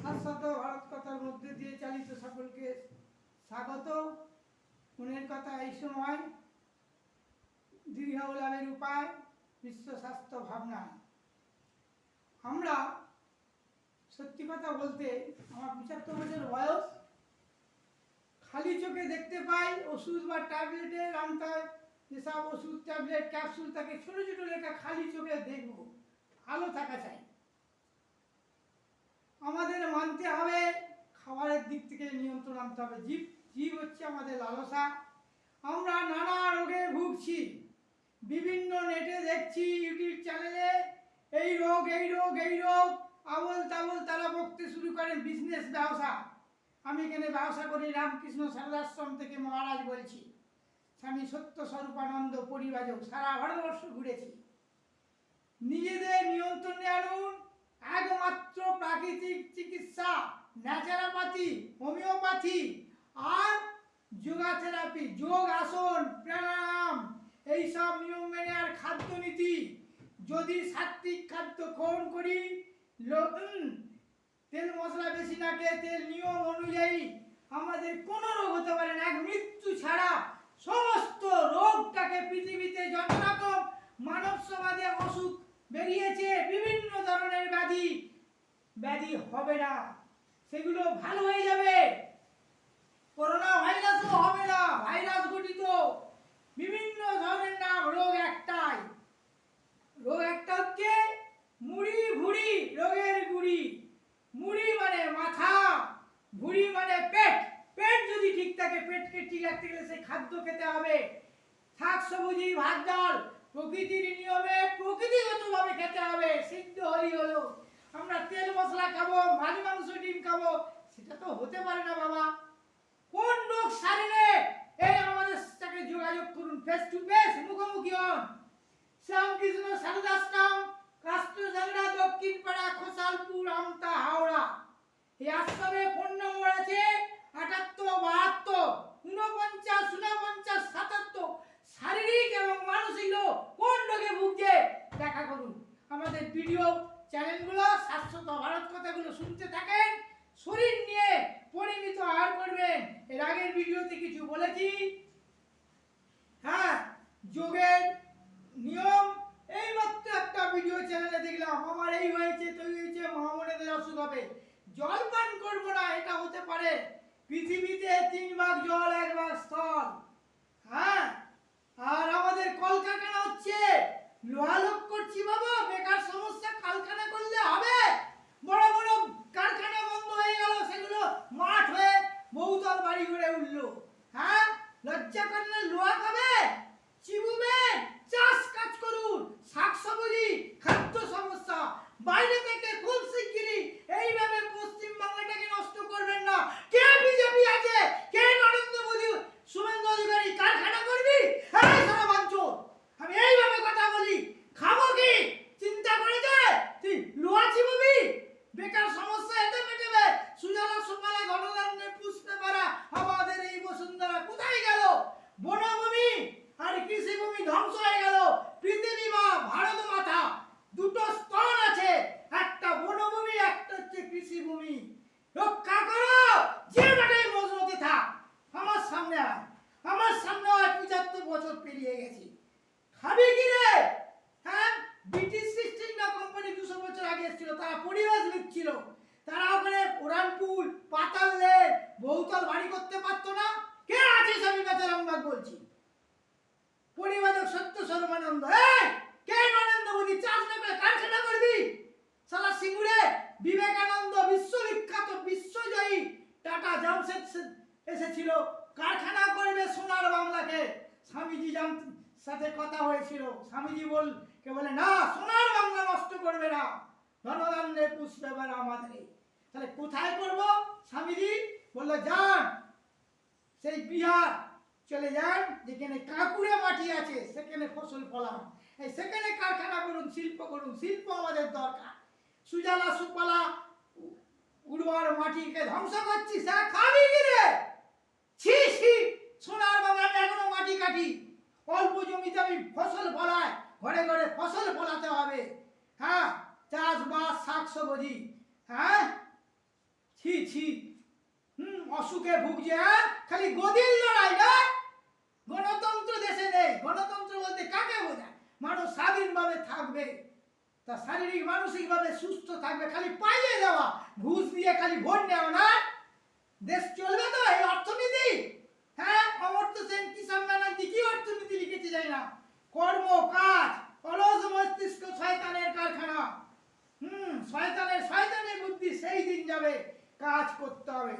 শাশ্বত ভারত কথার মধ্যে দিয়ে চালিত সকলকে স্বাগত। মনের কথা এই সময় দীর্ঘ লাভের উপায় বিশ্ব স্বাস্থ্য ভাবনা। আমরা সত্যি কথা বলতে আমার 75 বছর বয়স, খালি চোখে দেখতে পাই ওষুধ বা ট্যাবলেটের আনতে যেসব ওষুধ ট্যাবলেট ক্যাপসুল থাকে ছোট ছোট লেখা, খালি চোখে দেখব, আলো থাকা চাই। আমাদের মানতে হবে খাবারের দিক থেকে নিয়ন্ত্রণ আনতে হবে। জীব হচ্ছে আমাদের লালসা। আমরা নানা রোগে ভুগছি, বিভিন্ন নেটে দেখছি, ইউটিউব চ্যানেলে এই রোগ এই রোগ এই রোগ আবল তাবল তারা বকতে শুরু করেন। বিজনেস ব্যবসা, আমি এখানে ব্যবসা করি রামকৃষ্ণ সারদাশ্রম থেকে মহারাজ বলছি। স্বামী সত্য স্বরূপানন্দ পরিবাজক, সারা ভারতবর্ষ ঘুরেছি। নিজেদের নিয়ন্ত্রণে আনুন। একমাত্র প্রাকৃতিক চিকিৎসা, ন্যাচারোপ্যাথি, হোমিওপ্যাথি আর যোগাথেরাপি, যোগ আসন প্রাণায়াম এইসব নিয়ম মেনে আর খাদ্য নীতি যদি সাত্বিক খাদ্য গ্রহণ করি, তেল মশলা বেশি না খেয়ে তেল নিয়ম অনুযায়ী আমাদের কোনো রোগ হতে পারে না। এক মৃত্যু ছাড়া সমস্ত রোগটাকে পৃথিবীতে যত রকম মানব সমাজে অসুখ বেরিয়েছে, বিভিন্ন ধরনের ব্যাধি হবে না, সেগুলো ভালো হয়ে যাবে। করোনা ভাইরাসও হবে না, ভাইরাস গঠিত বিভিন্ন ধরনের নাম, রোগ একটাই। রোগ একটা হচ্ছে মুড়ি ভুড়ি রোগের গুড়ি। মুড়ি মানে মাথা, ভুড়ি মানে পেট। পেট যদি ঠিক থাকে, পেটকে ঠিক রাখতে গেলে সেই খাদ্য খেতে হবে। শাক সবজি ভাত ডাল প্রকৃতির নিয়মে প্রকৃতিগতভাবে খেতে হবে, সিদ্ধ হলেই হলো। আমরা তেল মশলা খাবো, মাছ মাংস ডিম খাবো, সেটা তো হতে পারে না বাবা। কোন রোগ সারিলে এই আমাদের সাথে যোগাযোগ করুন, ফেস টু ফেস, মুখোমুখি হন। শ্যামকৃষ্ণ সারদাশ্রম, কাস্টজাংরা, দক্ষিণ পাড়া, খোসালপুর, আমতা, হাওড়া। এই আশ্রমে ফোন নম্বর আছে 78 72 49 77। শারীরিক এবং মানসিক কোন রোগে ভুগছে দেখা করুন। আমাদের ভিডিও চ্যানেলগুলো শাশ্বত ভারত কথাগুলো শুনতে থাকেন, শরীর নিয়ে পরিমিত আহার করবেন। এর আগের ভিডিওতে কিছু বলেছি। হ্যাঁ, যোগের নিয়ম এইমাত্র একটা ভিডিও চ্যানেলে দেখলাম, আমার এই হয়েছে তৈরি হয়েছে, মহামনেদের অসুখ হবে, জল পান করবো না, এটা হতে পারে। পৃথিবীতে 3 ভাগ জল 1 ভাগ স্থল। হ্যাঁ, আর আমাদের কলকারখানা হচ্ছে, লোহা লোক করছি বাবা, বেকার সমস্যা। কারখানা করলে হবে? বড় বড় কারখানা বন্ধ হয়ে গেল, সেগুলো মাঠ হয়ে বহুতল বাড়ি গড়ে উঠলো। হ্যাঁ, লজ্জা করলে লোহা খাবে? চিবুবেন, চাষ কাজ করুন, শাকসবজি খাদ্য সমস্যা। বাইরে থেকে খুব শিগগিরই এইভাবে পশ্চিম বাংলাটাকে নষ্ট করবেন না। কে বিজেপি আছে, কে নরেন্দ্র মোদী, শুভেন্দু অধিকারী কারখানা করবি? এই সারা বাঞ্চোদ, আমি এইভাবে কথা বলি, খাবো কি চিন্তা করেছে? তুই লোহা চিবুবি? বেকার সমস্যা এতে মেটাবে। সুজলা সুফলা গণধান্যে পুষ্পে ভরা আমাদের এই বসুন্ধরা কোথায় গেল? বনভূমি আর কৃষিভূমি ধ্বংস হয়ে গেল। পৃথিবী মা ভারত মাতা, দুটো স্তন আছে, একটা বনভূমি, একটা হচ্ছে কৃষিভূমি। রক্ষা করো, যে বাটাই মজনতে থাক। আমার সামনে আয়, আমার সামনে আয়, 75 বছর পেরিয়ে গেছি, খাবি কি রে? হ্যাঁ, ব্রিটিশ ইস্ট ইন্ডিয়া কোম্পানি 200 বছর আগে এসেছিল, তারা পরিবেশ লিখছিল, তারা ওখানে উড়ানপুল, পাতাল লেক, বহুতল বাড়ি করতে পারতো না। কে আছে আমি বেচারামবাগ বলছি, পরিবাজক সত্য স্বরূপানন্দ। এই কে নরেন্দ্র মোদী? চাষ না করে কারখানা করবি? সালা সিঙ্গুরে বিবেকানন্দ, বিশ্ববিখ্যাত বিশ্বজয়ী টাটা জামশেদ এসেছিল, কারখানা করবে সোনার বাংলাকে। স্বামীজি সাথে কথা হয়েছিল, স্বামীজি বলে না, সোনার বাংলা নষ্ট করবে না, ধনধান্যে পুষ্পে ভরা আমাদের। তাহলে কোথায় করব? স্বামীজি বললো যান সেই বিহার চলে যান, যেখানে কাঁকুড়ে মাটি আছে, সেখানে ফসল ফলান, সেখানে কারখানা করুন, শিল্প করুন। শিল্প আমাদের দরকার। সুজলা সুফলা উর্বর মাটিকে ধ্বংস করছিস, খাবি কি রে? ছি ছি, সোনার বাগানে এখনো মাটি কাটি, অল্প জমিতে আমি ফসল ফলাই, ঘরে ঘরে ফসল ফলাতে হবে। হ্যাঁ, চাষবাস শাক সবজি। হ্যাঁ, ছি ছি, অসুখে ভুগছে, হ্যাঁ? খালি গদির লড়াই না। গণতন্ত্র দেশে নেই। গণতন্ত্র বলতে কাকে বোঝায়? মানুষ স্বাধীনভাবে থাকবে, তা শারীরিক মানসিকভাবে সুস্থ থাকবে, খালি পাইয়ে দেওয়া, ঘুষ দিয়ে খালি ভোট নেওয়া না। দেশ চলবে তো এই অর্থনীতি? হ্যাঁ, অমর্ত্য সেন, কিষাণ ব্যানার্জি কি অর্থনীতি লিখেছে জানি না। কর্ম, কাজ, অলস মস্তিষ্ক শয়তানের কারখানা। শয়তানের বুদ্ধি সেই দিন যাবে, কাজ করতে হবে।